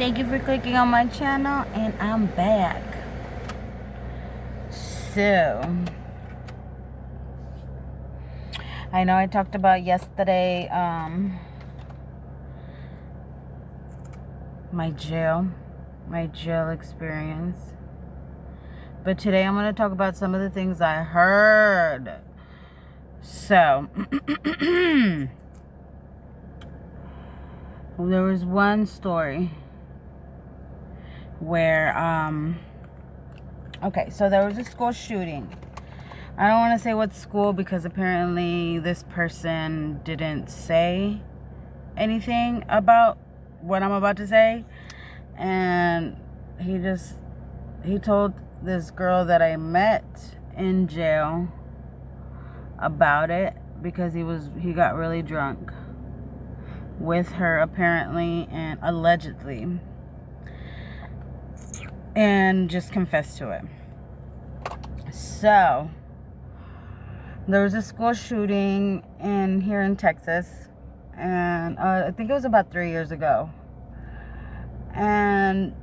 Thank you for clicking on my channel, and I'm back. So, I know I talked about yesterday my jail experience, but today I'm going to talk about some of the things I heard. So, there was one story where okay, so there was a school shooting. I don't want to say what school because apparently this person didn't say anything about what I'm about to say, and he told this girl that I met in jail about it because he got really drunk with her apparently and allegedly, and just confessed to it. So there was a school shooting here in Texas, and I think it was about 3 years ago. And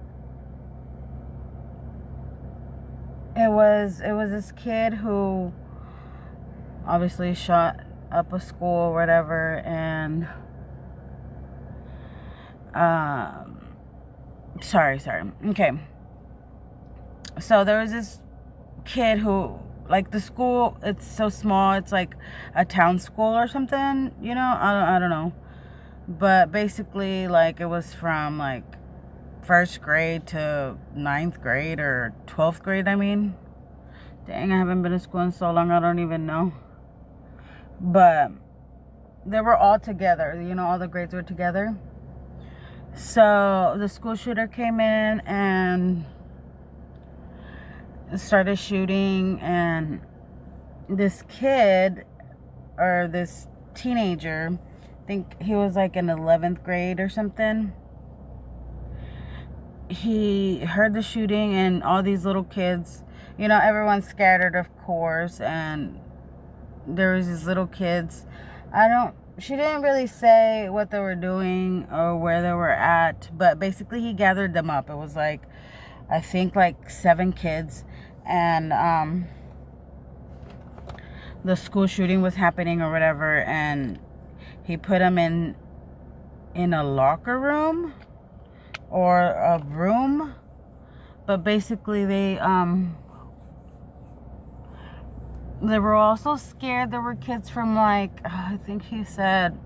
it was this kid who obviously shot up a school or whatever, and sorry. Okay. So there was this kid who, like, the school, it's so small, it's like a town school or something, you know, I don't know. But basically, like, it was from like 1st grade to 9th grade or 12th grade, I mean. Dang, I haven't been to school in so long, I don't even know. But they were all together, you know, all the grades were together. So the school shooter came in and started shooting, and this kid, or this teenager, I think he was like in 11th grade or something, he heard the shooting, and all these little kids, you know, everyone's scattered, of course, and there was these little kids. She didn't really say what they were doing or where they were at, but basically he gathered them up. It was like, I think like 7 kids, and the school shooting was happening or whatever, and he put them in a locker room or a room, but basically they were also scared. There were kids from like, I think he said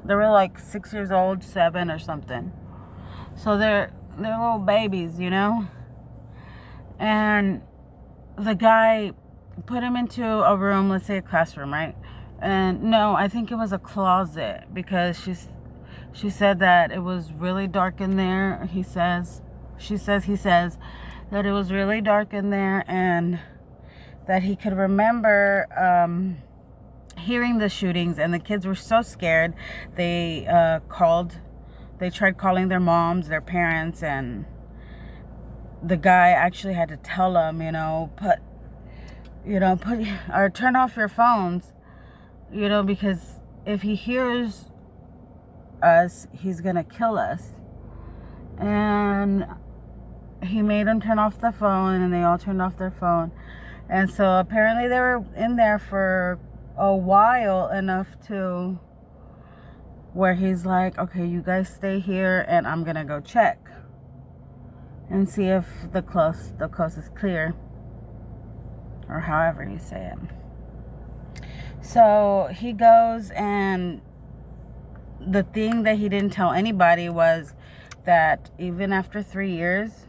they were like 6 years old, 7 or something. So they're little babies, you know. And the guy put him into a room, let's say a classroom, right? And no, I think it was a closet, because she said that it was really dark in there. He says that it was really dark in there, and that he could remember hearing the shootings, and the kids were so scared they tried calling their moms, their parents, and the guy actually had to tell them, turn off your phones, because if he hears us, he's gonna kill us. And he made them turn off the phone, and they all turned off their phone. And so apparently they were in there for a while, enough to where he's like, okay, you guys stay here and I'm gonna go check and see if the coast is clear, or however you say it. So he goes, and the thing that he didn't tell anybody was that even after 3 years,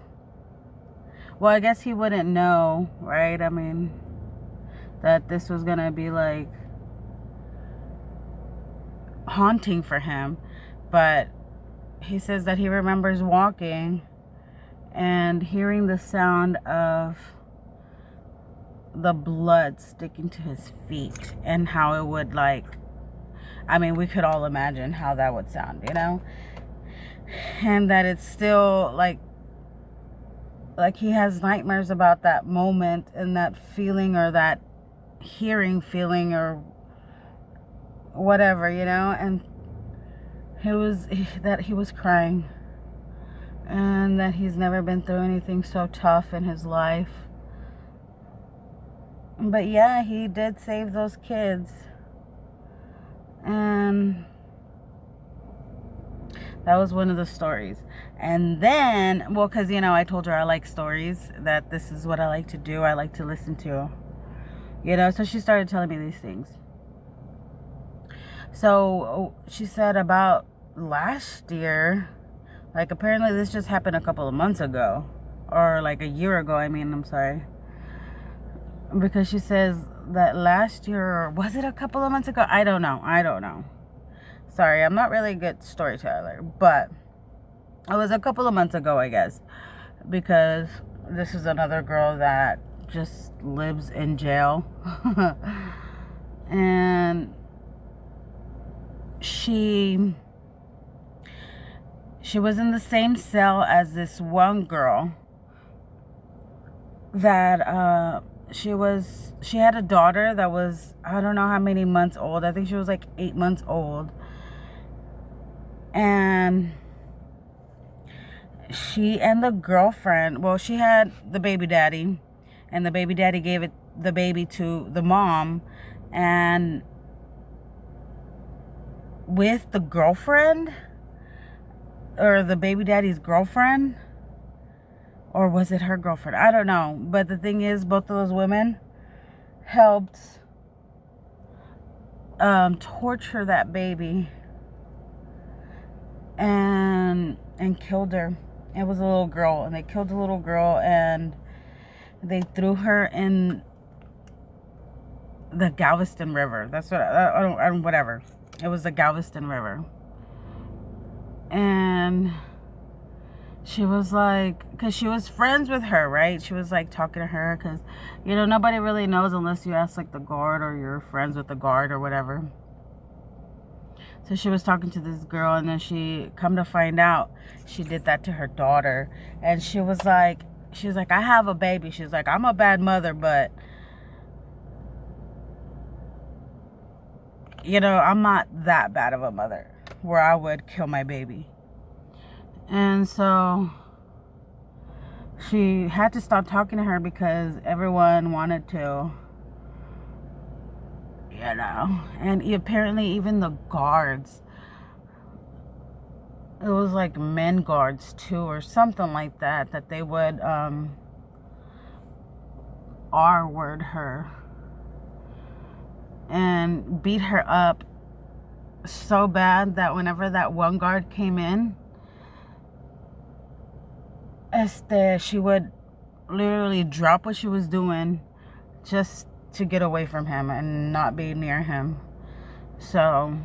well, I guess he wouldn't know, right? I mean, that this was gonna be like haunting for him. But he says that he remembers walking and hearing the sound of the blood sticking to his feet, and how it would, like, I mean, we could all imagine how that would sound, you know? And that it's still like he has nightmares about that moment, and that feeling, or that hearing feeling, or whatever, you know? And he was crying. and that he's never been through anything so tough in his life. But yeah, he did save those kids. And that was one of the stories. And then, well, because, you know, I told her I like stories, that this is what I like to do. I like to listen to, you know, so she started telling me these things. So she said about last year, like apparently this just happened a couple of months ago, or like a year ago, I'm sorry. Because she says that last year, or was it a couple of months ago? I don't know. Sorry, I'm not really a good storyteller, but it was a couple of months ago, I guess, because this is another girl that just lives in jail. And she was in the same cell as this one girl that she had a daughter that was, I don't know how many months old. I think she was like 8 months old. And she and the girlfriend, well, she had the baby daddy, and the baby daddy gave the baby to the mom, and with the girlfriend, or the baby daddy's girlfriend, or was it her girlfriend? I don't know. But the thing is, both of those women helped torture that baby and killed her. It was a little girl, and they killed the little girl, and they threw her in the Galveston River. That's what I don't whatever. It was the Galveston River. And she was like, because she was friends with her, right? She was like talking to her, because, you know, nobody really knows unless you ask like the guard, or you're friends with the guard or whatever. So she was talking to this girl, and then she come to find out she did that to her daughter. And she was like, I have a baby. She's like, I'm a bad mother, but, you know, I'm not that bad of a mother where I would kill my baby. And so she had to stop talking to her because everyone wanted to, you know. And apparently even the guards, it was like men guards too, or something like that, that they would R-word her and beat her up so bad that whenever that one guard came in, she would literally drop what she was doing just to get away from him and not be near him. So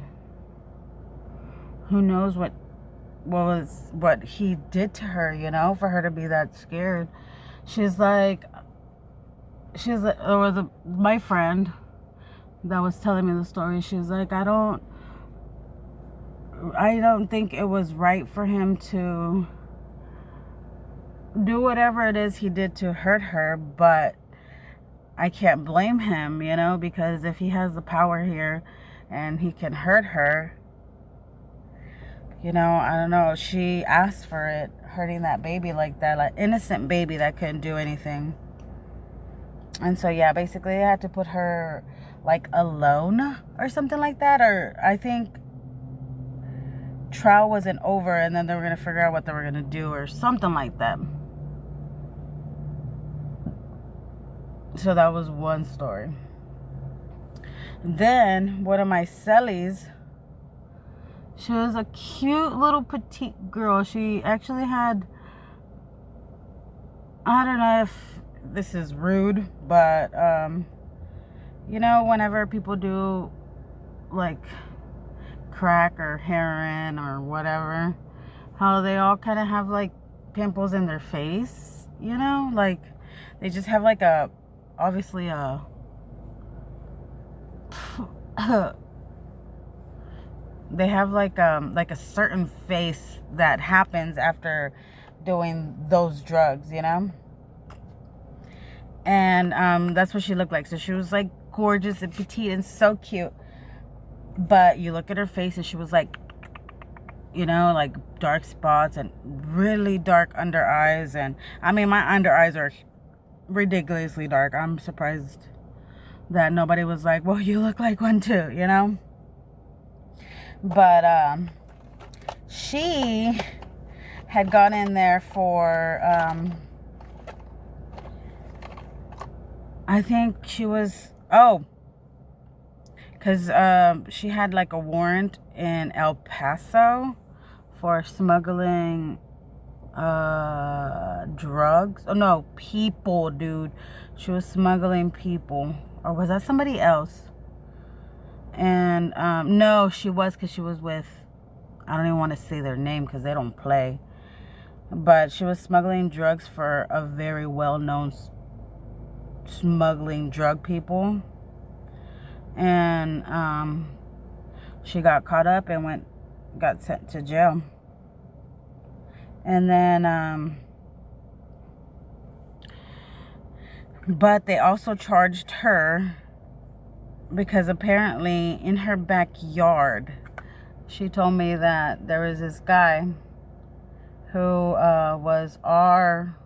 who knows what he did to her, you know, for her to be that scared. She's like, my friend that was telling me the story, she's like, I don't think it was right for him to do whatever it is he did to hurt her, but I can't blame him, you know, because if he has the power here and he can hurt her, you know, I don't know. She asked for it, hurting that baby like that, like innocent baby that couldn't do anything. And so, yeah, basically they had to put her like alone or something like that. Or I think trial wasn't over, and then they were going to figure out what they were going to do or something like that. So that was one story. Then one of my cellies, she was a cute little petite girl. She actually had, I don't know if this is rude, but you know, whenever people do like crack or heroin or whatever, how they all kind of have like pimples in their face, you know, like they just have like a, obviously a they have like a certain face that happens after doing those drugs, you know. And that's what she looked like. So she was like gorgeous and petite and so cute, but you look at her face and she was like, you know, like dark spots and really dark under eyes. And I mean, my under eyes are ridiculously dark. I'm surprised that nobody was like, well, you look like one too, you know. But she had gone in there for I think she was, because she had like a warrant in El Paso for smuggling drugs. Oh no, people, dude. She was smuggling people. Or was that somebody else? And no, she was, because she was with, I don't even want to say their name because they don't play. But she was smuggling drugs for a very well-known smuggling drug people. And she got caught up and got sent to jail. And then but they also charged her because apparently in her backyard, she told me that there was this guy who was her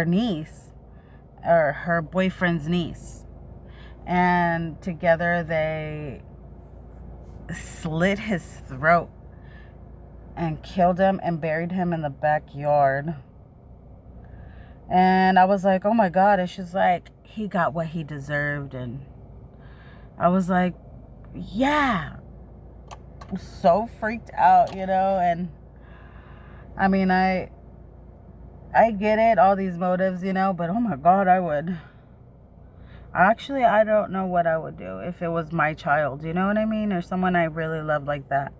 niece, or her boyfriend's niece, and together they slit his throat and killed him and buried him in the backyard. And I was like, oh my God. And she's like, he got what he deserved. And I was like, yeah. I'm so freaked out, you know. And I mean, I get it, all these motives, you know, but oh my God, I don't know what I would do if it was my child, you know what I mean? Or someone I really loved like that.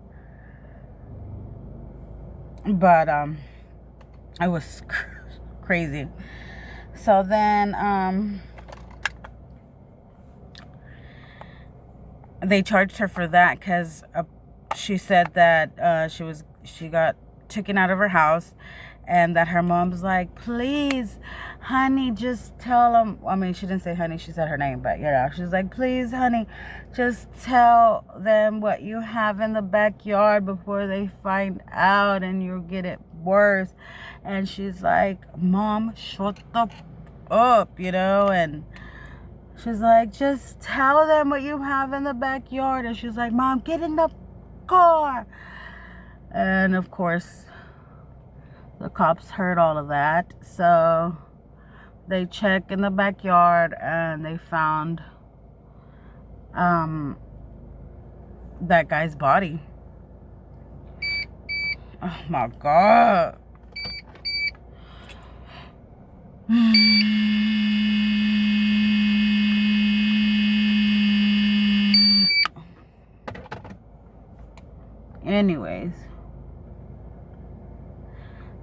But I was crazy. So then they charged her for that because she said that she got taken out of her house, and that her mom's like, please, honey, just tell them. I mean, she didn't say honey, she said her name, but you know, she's like, please, honey, just tell them what you have in the backyard before they find out and you'll get it worse. And she's like, Mom, shut up, you know. And she's like, just tell them what you have in the backyard. And she's like, Mom, get in the car. And of course, the cops heard all of that. So they checked in the backyard and they found that guy's body. Oh my God. Anyways,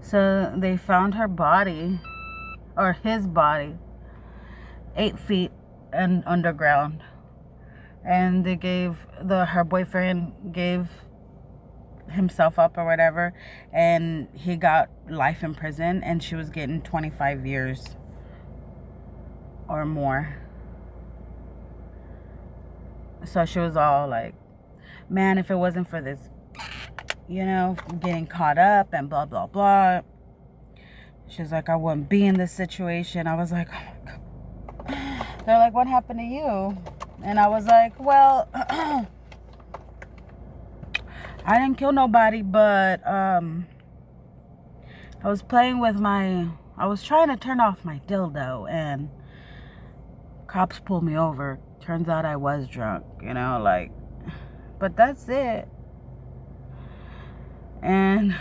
so they found her body, or his body, 8 feet and underground. And they her boyfriend gave himself up or whatever, and he got life in prison, and she was getting 25 years or more. So she was all like, man, if it wasn't for this, you know, getting caught up and blah blah blah, she's like, I wouldn't be in this situation. I was like, oh my God. They're like, what happened to you? And I was like, well, I didn't kill nobody, but I was playing with I was trying to turn off my dildo, and cops pulled me over. Turns out I was drunk, you know, like, but that's it. And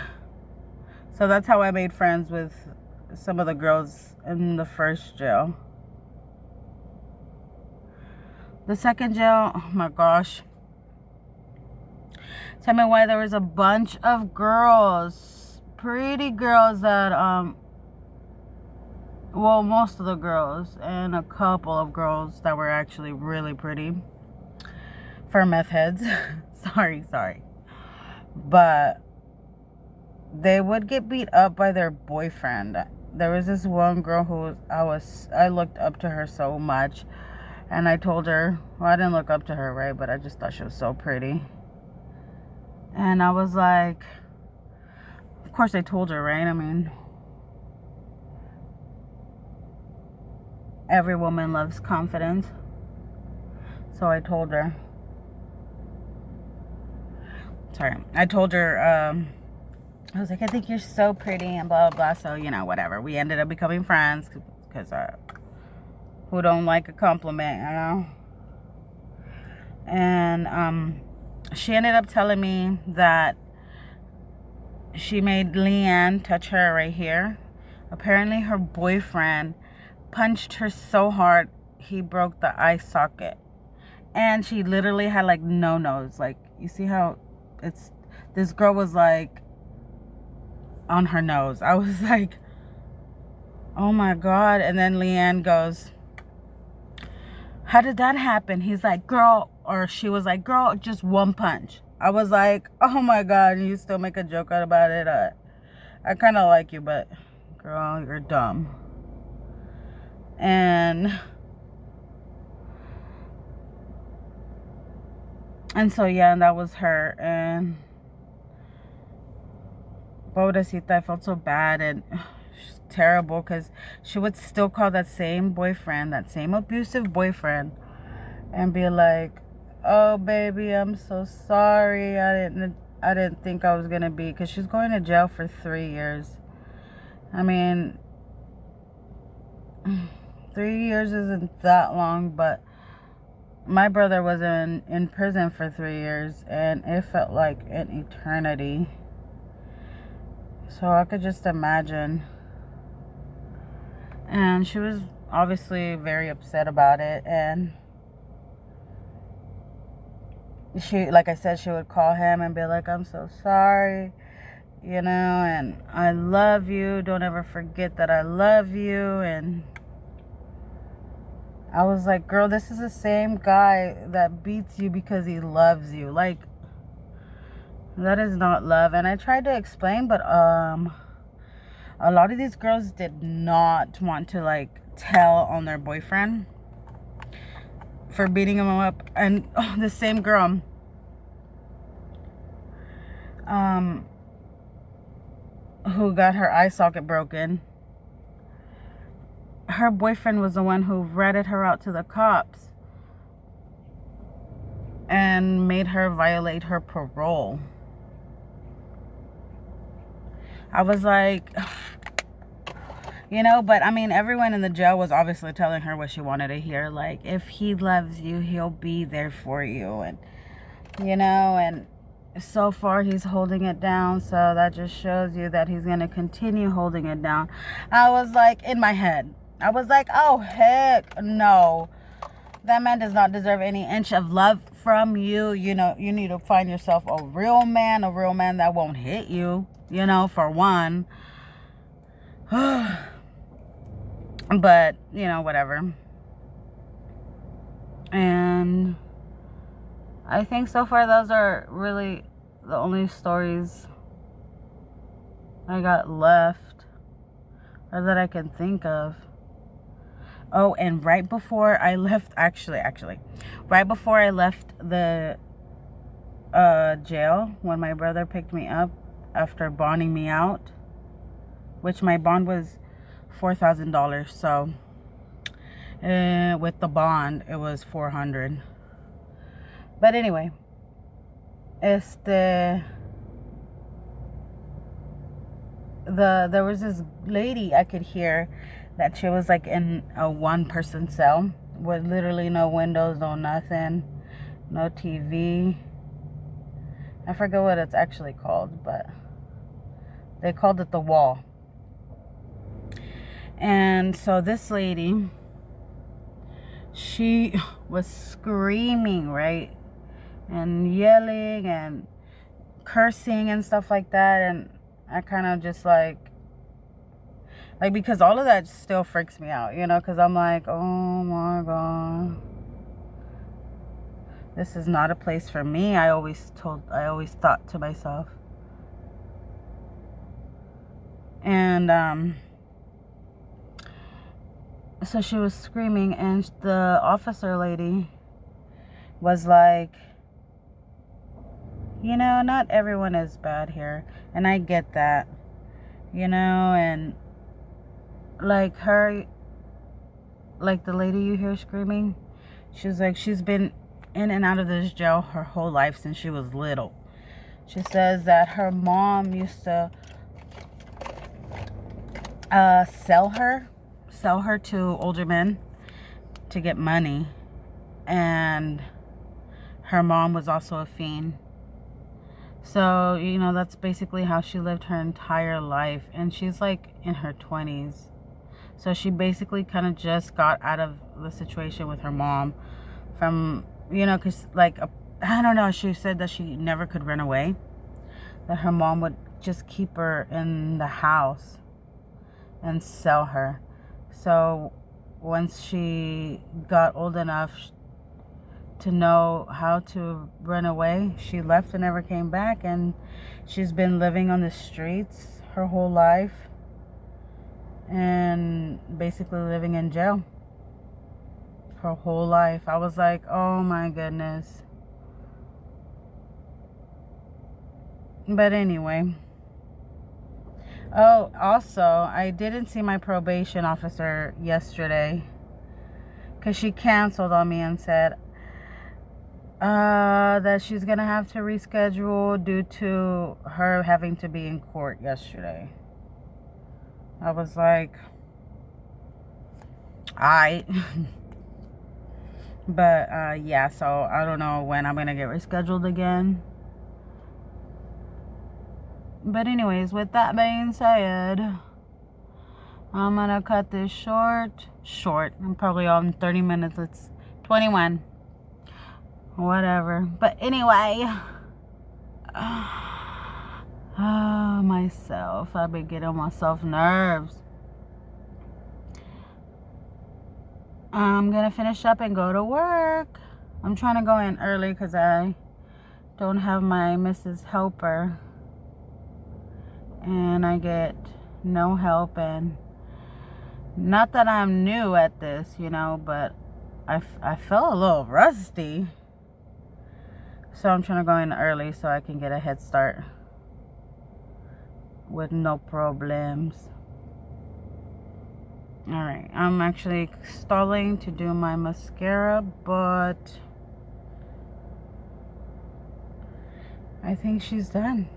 so that's how I made friends with some of the girls in the first jail. The second jail, oh my gosh. Tell me why there was a bunch of girls, pretty girls that, well, most of the girls, and a couple of girls that were actually really pretty for meth heads. sorry. But they would get beat up by their boyfriend. There was this one girl who I looked up to her so much. And I told her, well, I didn't look up to her, right? But I just thought she was so pretty. And I was like, of course I told her, right? I mean, every woman loves confidence. So I told her. Sorry. I told her, I was like, I think you're so pretty and blah, blah, blah. So, you know, whatever. We ended up becoming friends because who don't like a compliment, you know? And she ended up telling me that she made Leanne touch her right here. Apparently her boyfriend punched her so hard he broke the eye socket. And she literally had like no nose. Like, you see how this girl was like on her nose. I was like, oh my God. And then Leanne goes, how did that happen? He's like, girl, or she was like, girl, just one punch. I was like, oh my God, you still make a joke out about it. I kind of like you, but girl, you're dumb. And so, yeah, and that was her. And pobrecita, I felt so bad. And she's terrible because she would still call that same boyfriend, that same abusive boyfriend, and be like, oh baby, I'm so sorry, I didn't think I was gonna be, because she's going to jail for 3 years. I mean, 3 years isn't that long, but my brother was in prison for 3 years, and it felt like an eternity. So I could just imagine. And she was obviously very upset about it. And she, like I said, she would call him and be like, I'm so sorry, you know, and I love you. Don't ever forget that I love you. And I was like, girl, this is the same guy that beats you because he loves you. Like, that is not love. And I tried to explain, but a lot of these girls did not want to like tell on their boyfriend for beating him up. And the same girl who got her eye socket broken, her boyfriend was the one who ratted her out to the cops and made her violate her parole. I was like, you know, but I mean, everyone in the jail was obviously telling her what she wanted to hear. Like, if he loves you, he'll be there for you. And, you know, and so far he's holding it down. So that just shows you that he's going to continue holding it down. I was like, in my head, I was like, oh, heck no. That man does not deserve any inch of love from you. You know, you need to find yourself a real man that won't hit you, you know, for one. But, you know, whatever. And I think so far those are really the only stories I got left, or that I can think of. Oh, and right before I left, actually, right before I left the jail, when my brother picked me up after bonding me out, which my bond was $4,000. So with the bond, it was $400. But anyway, there was this lady I could hear that she was like in a 1-person cell with literally no windows, no nothing, no TV. I forget what it's actually called, but they called it the wall. And so this lady, she was screaming, right? And yelling and cursing and stuff like that. And I kind of just like, because all of that still freaks me out, you know, because I'm like, oh my God, this is not a place for me. I always thought to myself. And So she was screaming, and the officer lady was like, you know, not everyone is bad here. And I get that, you know, and like her, like the lady you hear screaming, she's like, she's been in and out of this jail her whole life since she was little. She says that her mom used to sell her to older men to get money, and her mom was also a fiend. So, you know, that's basically how she lived her entire life, and she's like in her 20s. So she basically kind of just got out of the situation with her mom from, you know, because like I don't know, she said that she never could run away, that her mom would just keep her in the house and sell her. So once she got old enough to know how to run away, she left and never came back, and she's been living on the streets her whole life and basically living in jail her whole life. I was like, oh my goodness. But anyway. Oh, also, I didn't see my probation officer yesterday because she canceled on me and said that she's going to have to reschedule due to her having to be in court yesterday. I was like, alright. But, yeah, so I don't know when I'm going to get rescheduled again. But anyways, with that being said, I'm going to cut this short. I'm probably on 30 minutes. It's 21. Whatever. But anyway. Oh, myself. I've been getting myself nerves. I'm going to finish up and go to work. I'm trying to go in early because I don't have my Mrs. Helper. And I get no help, and not that I'm new at this, you know, but I feel a little rusty. So I'm trying to go in early so I can get a head start with no problems. Alright, I'm actually stalling to do my mascara, but I think she's done.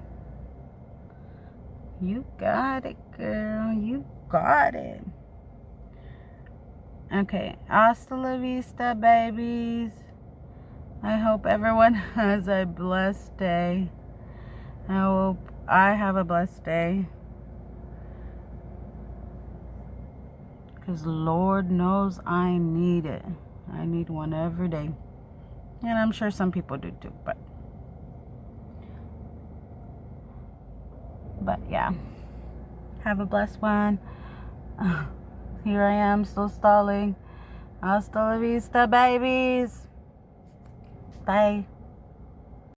You got it, girl. You got it. Okay. Hasta la vista, babies. I hope everyone has a blessed day. I hope I have a blessed day. Because Lord knows I need it. I need one every day. And I'm sure some people do too, but yeah, have a blessed one. Here I am still stalling. Hasta la vista, babies. Bye.